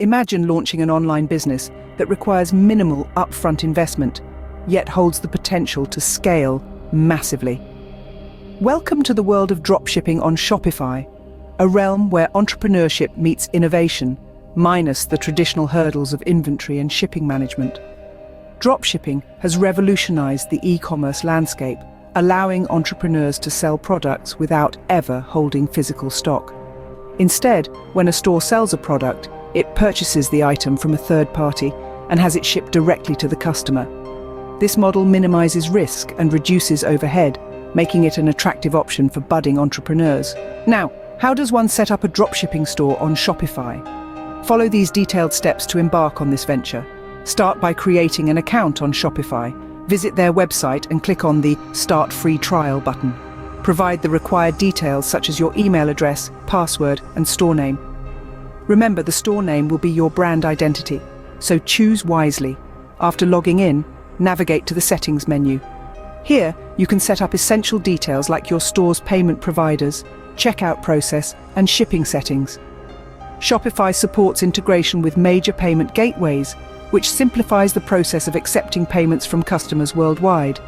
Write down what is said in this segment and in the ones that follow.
Imagine launching an online business that requires minimal upfront investment, yet holds the potential to scale massively. Welcome to the world of dropshipping on Shopify, a realm where entrepreneurship meets innovation, minus the traditional hurdles of inventory and shipping management. Dropshipping has revolutionized the e-commerce landscape, allowing entrepreneurs to sell products without ever holding physical stock. Instead, when a store sells a product, it purchases the item from a third party and has it shipped directly to the customer. This model minimizes risk and reduces overhead, making it an attractive option for budding entrepreneurs. Now, how does one set up a dropshipping store on Shopify? Follow these detailed steps to embark on this venture. Start by creating an account on Shopify. Visit their website and click on the Start Free Trial button. Provide the required details such as your email address, password, and store name. Remember, the store name will be your brand identity, so choose wisely. After logging in, navigate to the Settings menu. Here, you can set up essential details like your store's payment providers, checkout process, and shipping settings. Shopify supports integration with major payment gateways, which simplifies the process of accepting payments from customers worldwide.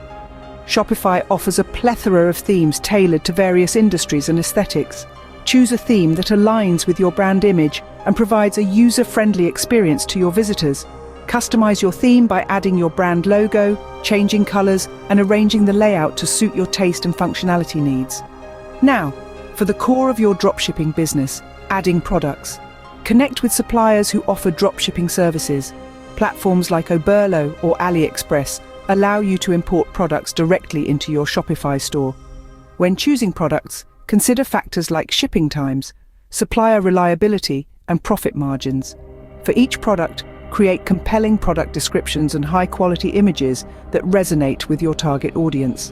Shopify offers a plethora of themes tailored to various industries and aesthetics. Choose a theme that aligns with your brand image and provides a user-friendly experience to your visitors. Customize your theme by adding your brand logo, changing colors, and arranging the layout to suit your taste and functionality needs. Now, for the core of your dropshipping business, adding products. Connect with suppliers who offer dropshipping services. Platforms like Oberlo or AliExpress allow you to import products directly into your Shopify store. When choosing products, consider factors like shipping times, supplier reliability, and profit margins. For each product, create compelling product descriptions and high-quality images that resonate with your target audience.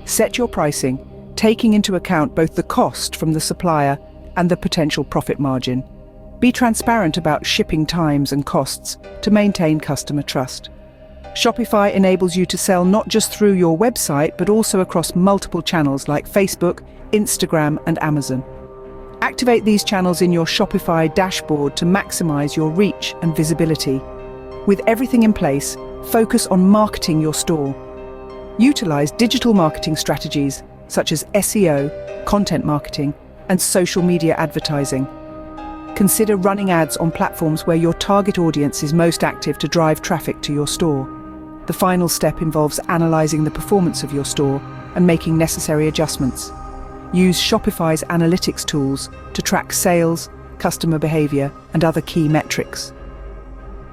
Set your pricing, taking into account both the cost from the supplier and the potential profit margin. Be transparent about shipping times and costs to maintain customer trust. Shopify enables you to sell not just through your website, but also across multiple channels like Facebook, Instagram, and Amazon. Activate these channels in your Shopify dashboard to maximize your reach and visibility. With everything in place, focus on marketing your store. Utilize digital marketing strategies such as SEO, content marketing, and social media advertising. Consider running ads on platforms where your target audience is most active to drive traffic to your store. The final step involves analyzing the performance of your store and making necessary adjustments. Use Shopify's analytics tools to track sales, customer behavior, and other key metrics.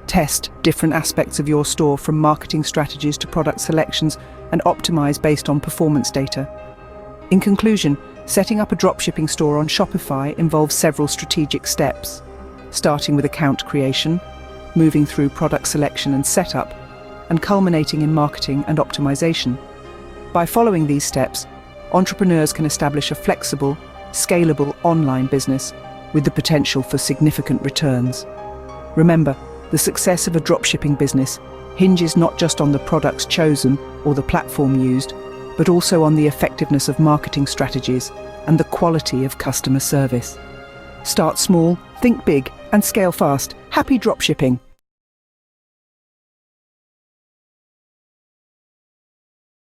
Test different aspects of your store, from marketing strategies to product selections, and optimize based on performance data. In conclusion, setting up a dropshipping store on Shopify involves several strategic steps, starting with account creation, moving through product selection and setup, and culminating in marketing and optimization. By following these steps, entrepreneurs can establish a flexible, scalable online business with the potential for significant returns. Remember, the success of a dropshipping business hinges not just on the products chosen or the platform used, but also on the effectiveness of marketing strategies and the quality of customer service. Start small, think big, and scale fast. Happy dropshipping!